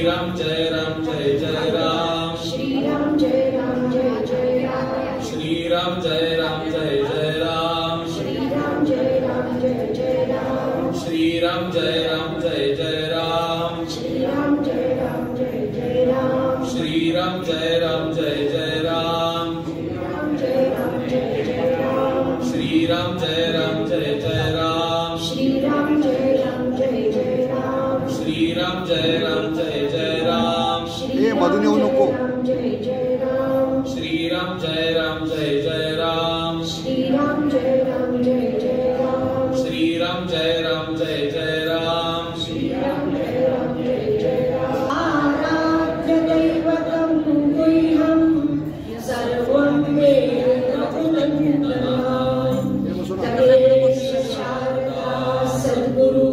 राम जय जय राम, श्री राम जय जय राम, श्री राम जय जय राम, श्री राम जय जय राम, श्री राम जय जय राम, श्री राम जय जय राम, श्री राम जय जय राम, श्री राम जय जय राम, श्री राम जय जय राम, श्री राम जय जय राम, श्री राम जय जय राम, श्री मधून येऊ नको. जय जय राम, श्री राम जय जय राम, श्री राम जय जय राम, श्री राम जय जय राम, श्री राम जय जय राम. आराध्य दैवतं गुह्यं सर्वं वेदवदन्तं तदेश शारदा सद्गुरु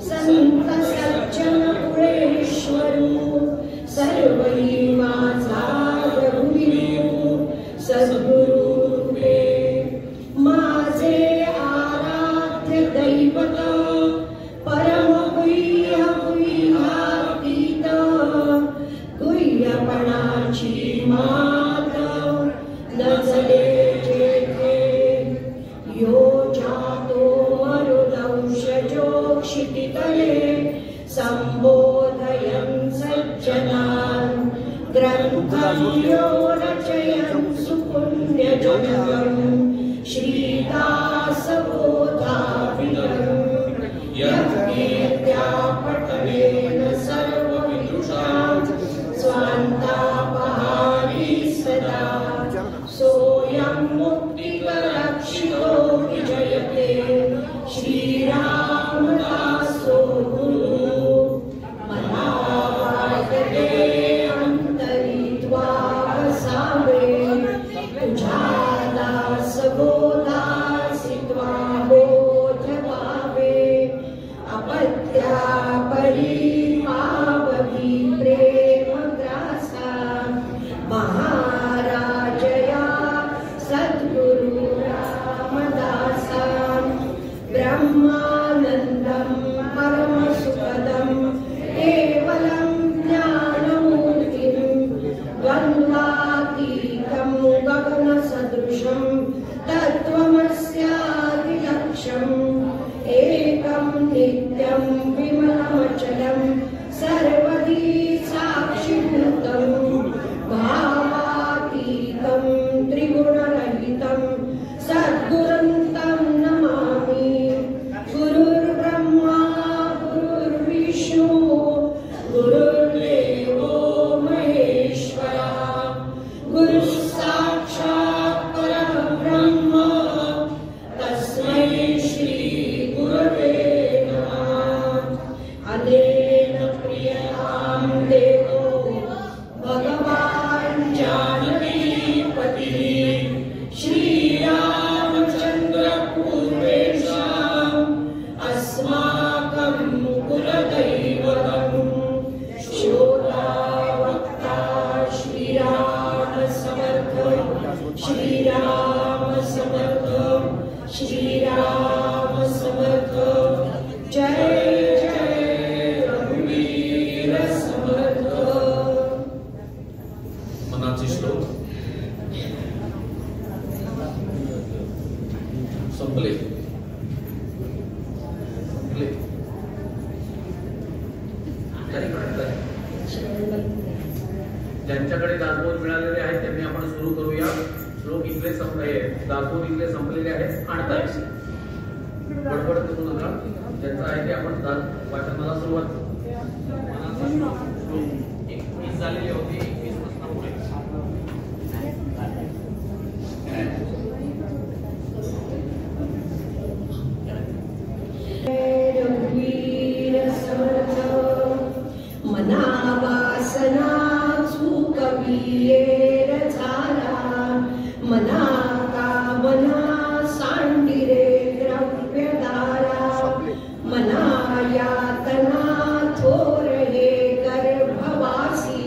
संत सज्जन पुरेश्वरू सर्वै माझा रघुवीरू सद्गुरु रूपे माझे आराध्य दैवत परम गुह्य गुह्यातीत गुह्यपणाची मात नजले जेथे यो जातो मरुदंशजो क्षितितले संबोधयन् सज्जनान् ग्रन्थं यो रचयन् सुपुण्यजनकम् श्रीदासबोधाविदम् यत्कीर्त्या पठनेन सर्वविदुषां स्वान्तापहारी सदा सोऽयं मुक्तिकरक्षितो विजयते श्रीरामदासो गुरुः मनावागते अन्तरित्वा वसावे तुझा दासबोधासि त्वाबोध पावे अपत्या परिपाववी प्रेमग्रासा महाराजया सद्गुरु रामदासा ब्रह्मानन्दं परमसुखदं केवलं ज्ञानमूर्तिं द्वन्द्वातीतं गगनसदृशं तत्त्वमस्यादिलक्ष्यम् एकं नित्यं विमलमचलं सर्वदी साक्षिभूतं भावातीतं त्रिगुणरहितं सद्गुरुं तं नमामि. गुरुर्ब्रह्मा गुरुर्विष्णु गुरुर्देवो महेश्वरा गुरुः साक्षात् परब्रह्म तस्मै श्री गुरवे नमः. अनेन प्रियतां देवो भगवान् जानकीपतिः श्रीरामचन्द्र पूर्वेषाम् अस्माकं कुलदैवतम् श्रोतावक्ता श्रीराम समर्थ श्रीराम समर्थ श्रीराम समर्थ जय जय रघुवीर समर्थ. मनाचे श्लोक संपले. ज्यांच्याकडे दासबोध मिळालेले आहेत त्यांनी आपण सुरू करूया. श्लोक इथले संपले, दासबोध इथले संपलेले आहेत. आणता गडबड करू नका. ज्यांचं आहे ते आपण वाचनाला सुरुवात करू. 21 झालेली होती. 21 पासून पुढे रघुवीर समर्थ मनावासना चुकवियेर झाला मना कामना सांडिरे द्रव्यदारा मना यातना थोर हे गर्भवासी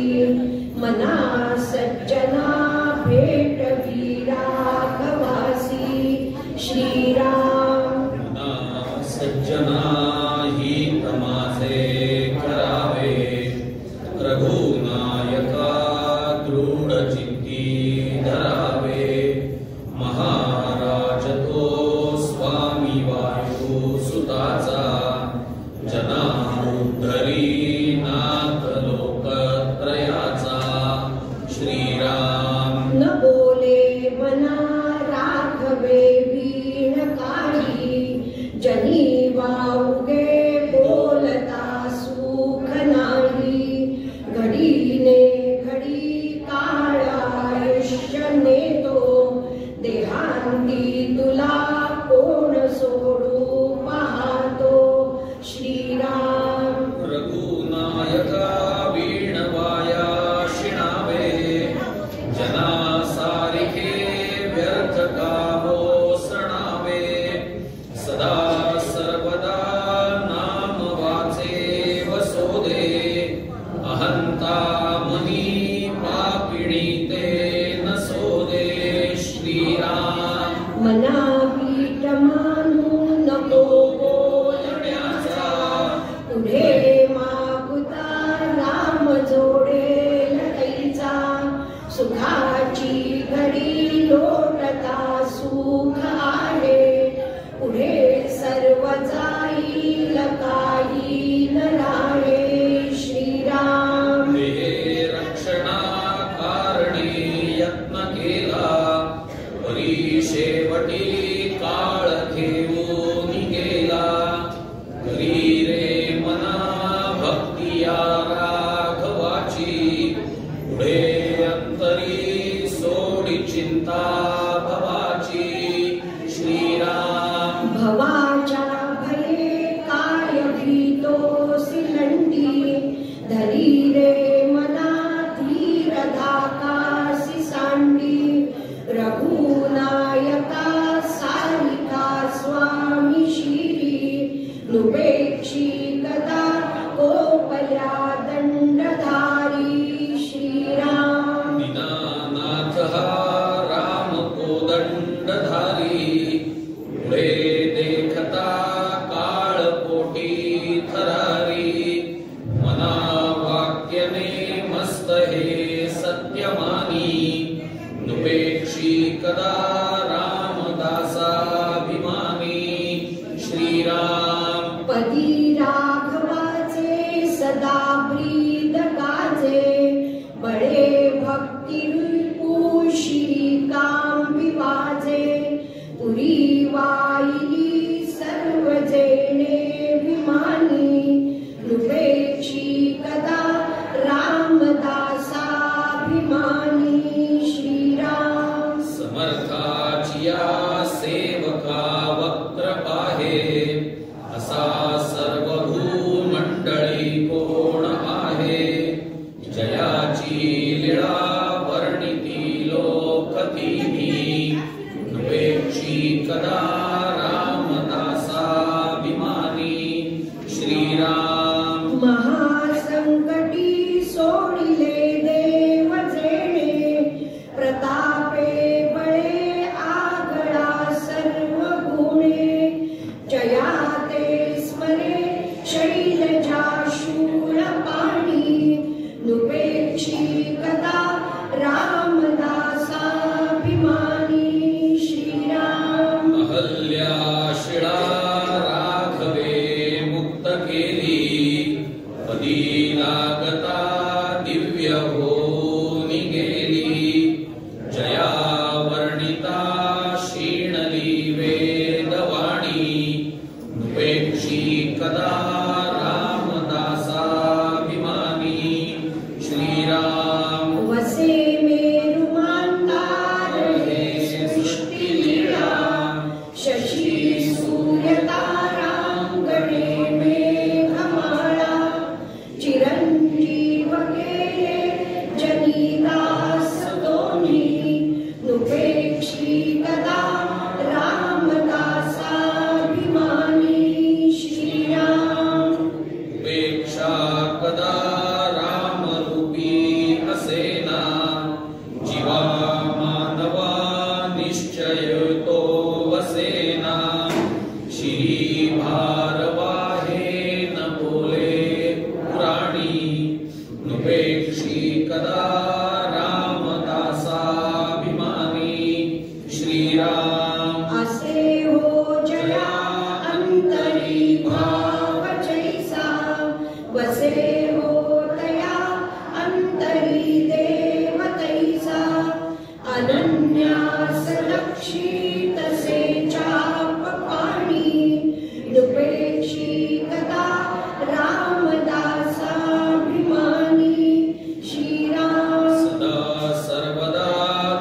थरारी मना वाक्यने मस्त हे सत्यमानी नुपेक्षी कदा रामदासाभिमानी श्रीराम पदी राघवाचे सदा प्रीत गाजे बळे भक्ती श्री काम विवाजे पुरी वाहिली सर्व जेणे विमानी नृपेक्षी कदा रामदासाभिमानी श्रीराम समर्थाचिया सेवका वक्त्र पाहे असा सर्व भूमंडळी कोण आहे जयाची लीळा वर्णिती लोकतीनी नुपेक्षी कदा रामदासाभिमानी श्रीराम महासंकटी सोडिले देव जेणे प्रतापे बळे आगळा सर्व गुणे जयाते स्मरे शैलजा शूळ पाणी नुपेक्षी कदा रामदासाभिमानी श्रीराम अहल्या शिळा राघवे मुक्त केली पदी लागता दिव्य होऊनी गेली जया वर्णिता शीणली वेदवाणी नुपेक्षी कदा रामदासाभिमानी श्रीराम वसे मेरुमांदार हे सृष्टी लीळा शशी सूर्य तारांगणे मेघमाळा चिरंजीव केले जनीदास दोन्ही नुपेक्षी कदा रामदासाभिमानी श्रीराम उपेक्षा कदा रामरूपी असेना जीवा मानवा निश्चय तो वसेना श्री भारवाहे न बोले पुराणी नुपेक्षी कदा रामदासाभिमानी श्रीराम असे हो जया अंतरी भाव जैसा वसे हो तया अंतरी देव तैसा अनन्यास लक्षित से चाप पाणी नुपेक्षी कदा रामदासाभिमानी श्रीराम सदा सर्वदा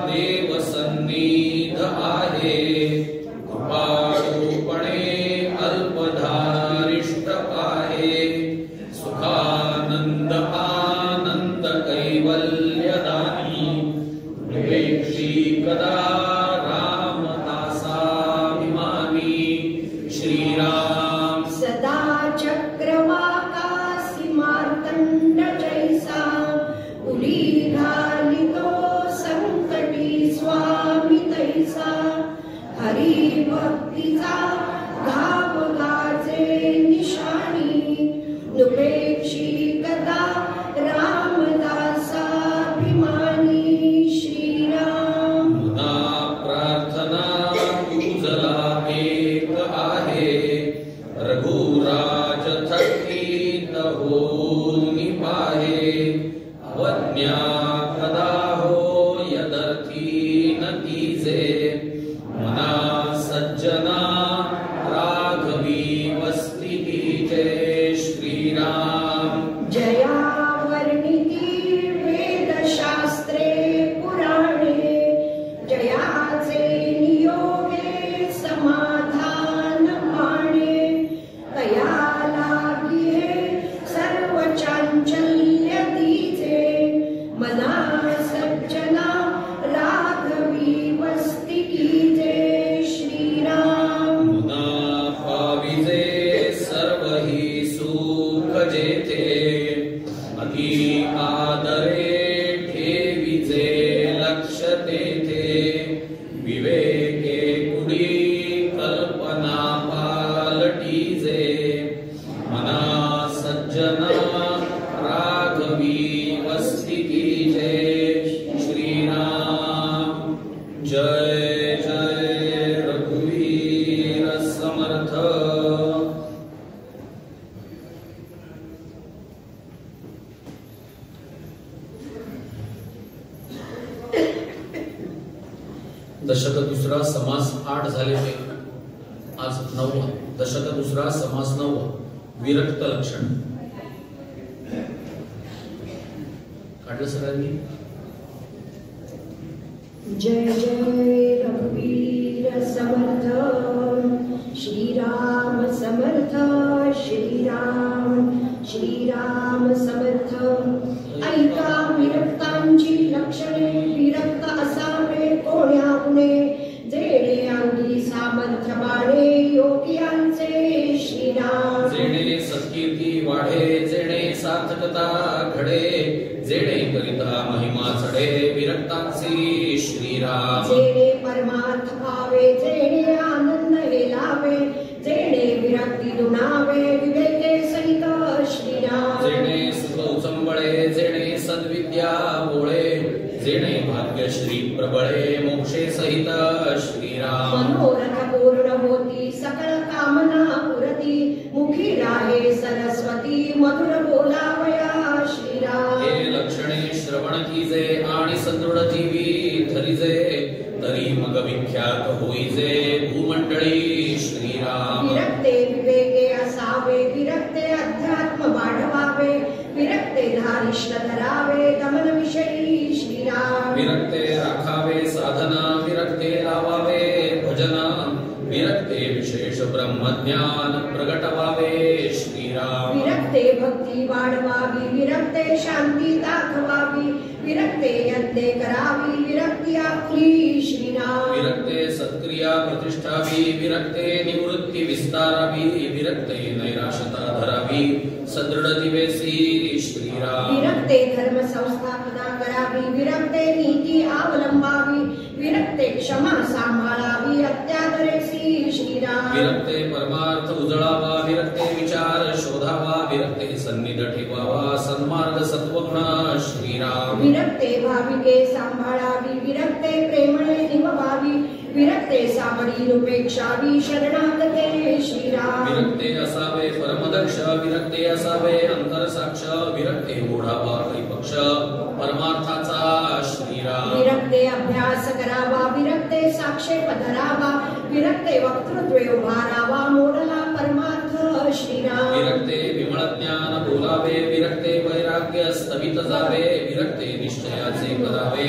देव सन्निध आहे कृपाळूपणे अल्पधारिष्ट आहे सुखानंद आनंद कैवल्यदानी नुपेक्षी कदा रामदासाभिमानी श्रीराम सदा चक्रवाकासी मार्तंड जैसा उडी घालितो संकटी स्वामी तैसा हरी भक्तीचा गाव गाजे निशाणी नुपेक्षी कदा रामदासाभिमानी श्रीराम मुदा प्रार्थना तुझला एक आहे रघुराज थकीत होऊनी पाहे अवज्ञा कदा हो यदर्थी न तिजे मना सज्जना राघवी वस्ती जय श्रीराम जया वर्णिती वेदशास्त्रे पुराणे जयाचे नियोगे समाधान माणे तया लागी हे सर्व चांचल्य दीजे मना सज्जना राघवी वस्ती कीजे श्रीराम मुदा पाविजे सर्व ही सुख जे सज्जना राघवी वस्ती की जय श्री राम जय जय रघुवीर समर्थ। दशक दुसरा समास 8 झाले ते आज 9वा दशक दुसरा समास 9वा विरक्त लक्षण काढलं सगळ्यांनी। जय जय रघुवीर समर्थ श्रीराम समर्थ श्रीराम श्रीराम समर्थ। ऐका विरक्तांची लक्षणे विरक्त असावे कोण्यापुणे जेणे अंगी सामर्थ्य बाळे योगियांचे श्रीराम। जेणे सत्कीर्ती वाढे जेणे सार्थकता घडे जेणे करिता महिमा चढे विरक्तांचे श्रीराम। जेणे परमार्थ पावे जेणे आनंद हेलावे जेणे विरक्ती दुणावे विवेके सहित श्रीराम। जेणे सुख उचंबळे जेणे सद्विद्या बोळे जेणे भाग्यश्री प्रबळे मोक्षे सहित श्रीराम। मनोरथ पूर्ण होती सकल कामना पुरती मुखी राहे सरस्वती मधुर बोलावया श्रीराम। हे लक्षणे श्रवण कीजे आणि सदृढ जीवी धरिजे तरी मग विख्यात होईजे भूमंडळी श्रीराम। विरक्ते विवेके असावे विरक्ते अध्यात्म वाढवावे विरक्ते धारिष्ट धरावे दमन विषयी श्रीराम। विरक्ते राखावे साधना विरक्ते लावावे भजना विरक्ते विशेष ब्रह्मज्ञान प्रगटवावे श्रीराम। विरक्ते भक्ती वाढवावी विरक्ते शांती दाखवावी विरक्ते यज्ञ करावी विरक्ती आपुली श्रीराम। विरक्ते सत्क्रिया प्रतिष्ठावी विरक्ते निवृत्ती विस्तारावी विरक्ते नैराश्यता धरावी सदृढ दिवेसी श्रीराम। विरक्ते धर्म संस्थापना करावी विरक्ते नीती अवलंबावी विरक्ते क्षमा सांभाळावी अत्यादरेसी श्रीराम। विरक्ते परमार्थ उजळावा विरक्ते विचार शोधावा विरक्ते सन्निध ठेवावा सन्मार्ग सत्वगुण श्रीराम। विरक्ते भाविके सांभाळावी विरक्ते प्रेमळे निभवावी विरक्ते सावडी उपेक्षावी शरणागते श्रीराम। विरक्ते असावे परमदक्ष विरक्ते असावे अंतरसाक्ष विरक्ते ओढावा परिपक्ष परमार्थाचा श्रीराम। विरक्ते अभ्यास करावा विरक्ते साक्षेप धरावा विरक्ते वक्तृत्वे उभारावा मोडला परमार्थ श्रीराम। विरक्ते विमळ ज्ञान बोलावे विरक्ते वैराग्य स्थवित जावे विरक्ते निश्चयाचे करावे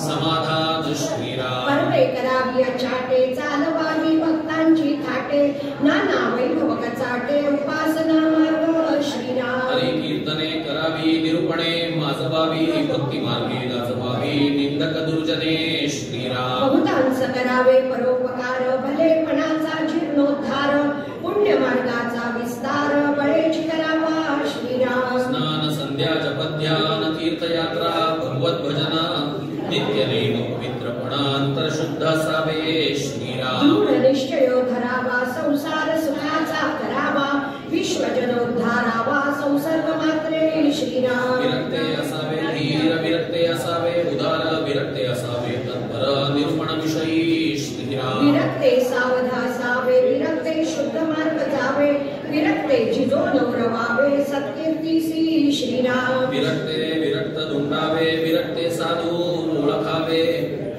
समाधान श्रीराम। पर्वे करावी अचाटे चालवावी भक्तांची थाटे नाना वैभव कचाटे उपासना मार्ग श्रीराम। हरी कीर्तने करावी निरूपणे माजवावी भक्ती मार्गे गाजवावी निंदक दुर्जने श्रीराम। बहुतांस करावे परोपकार भलेपणाचा जीर्णोद्धार पुण्य मार्गाचा विस्तार बळेची करावा श्रीराम। स्नान संध्या जपध्यान तीर्थयात्रा भगवत भजन नित्य नेम पवित्रपणा अंतरशुद्ध असावे श्रीराम। दृढ निश्चय धरावा संसार सुखाचा करावा विश्वजनोद्धारावा संसर्ग मात्रे श्रीराम। विरक्ते असावे धीर विरक्ते असावे उदार विरक्ते असावे तत्पर निरूपण विषयी श्रीराम। विरक्ते सावध असावे विरक्ते शुद्ध मार्ग जावे विरक्ते जिजो नवरवावे सत्कीर्तीसी श्रीराम। विरक्ते विरक्त धुंडावे विरक्ते साधू ओळखावे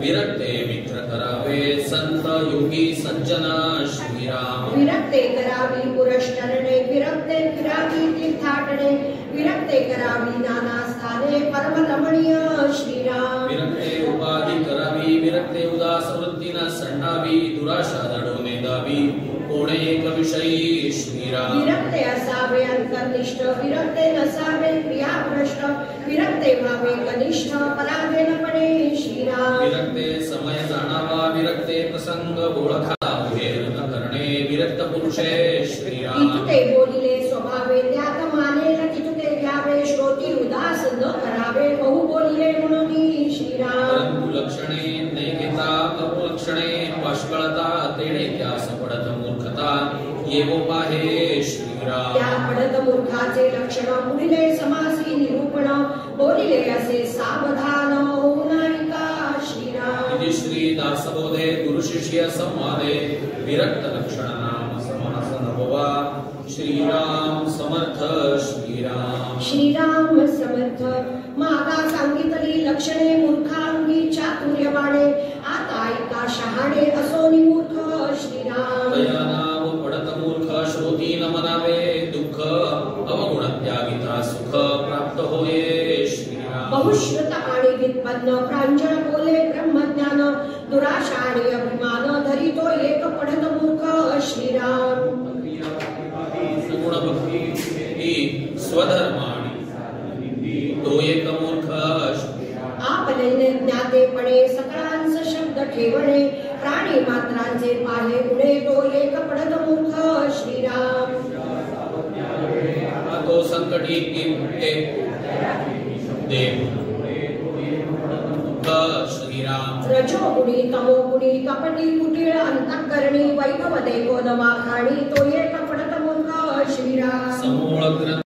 विरक्ते मित्र करावे संत योगी सज्जन श्रीराम। विरक्ते करावी पुरश्चरणे विरक्ते फिरावी तीर्थाटणे विरक्ते करावी नाना स्थाने परम रमणीय श्रीराम। विरक्ते उपाधी करावी विरक्ते उदास वृत्तीना संडावी दुराशा दडवणे दावी कोणे एक विषयी श्रीराम। विरक्ते असावे अंतर्निष्ठ विरक्ते नसावे क्रियाभ्रष्ट विरक्ते व्हावे कनिष्ठ पराधीनपणे श्रीराम। विरक्ते समय जाणावा विरक्ते प्रसंग ओळखा भेद न करणे विरक्त पुरुषे श्रीराम। इतुते बोलिले स्वभावे त्यात मानेल तितुते घ्यावे श्रोती उदास न करावे बहु बोलिले म्हणून श्रीराम। परंतु लक्षणे ने घेता अपलक्षणे पाष्कळता तेणे त्यास पडत मूर्खता येवो पाहे श्रीराम। त्या पडत मूर्खाचे लक्षण पुढिले समासी निरूपण बोलिले असे सावधान होऊ नाही का श्रीराम. इति श्री दासबोधे गुरु शिष्य संवादे विरक्त लक्षण नाम समास नववा. श्रीराम समर्थ श्रीराम. श्रीराम समर्थ. मागा सांगितली लक्षणे मूर्खांगी चातुर्यवाणे आता ऐका शहाणे असो निमूर्ख श्रीराम. तया नाव पडत मूर्ख श्रोती न मनावे दुःख अवगुण त्यागिता सुख प्राप्त होये श्रीराम. बहुश्रुत आणि विद्वन्न प्रांजळ बोले ब्रह्मज्ञान दुराशा आणि अभिमान धरितो एक पडत मूर्ख श्रीराम. सुगुण भक्ती ही स्वधर्माणी तो एक मूर्ख आपले ज्ञातेपणे सकळांच शब्द ठेवणे प्राणी मात्रांचे पाहे उडे तो एक पडत मूर्ख श्रीराम. तो संकटी देव श्रीराम. रजोगुणी तमोगुणी कपटी कुटिळ अंतःकरणी वैभव देखो नवा खाणी तो एक पडत मूर्ख श्रीराम. समूळ ग्रंथ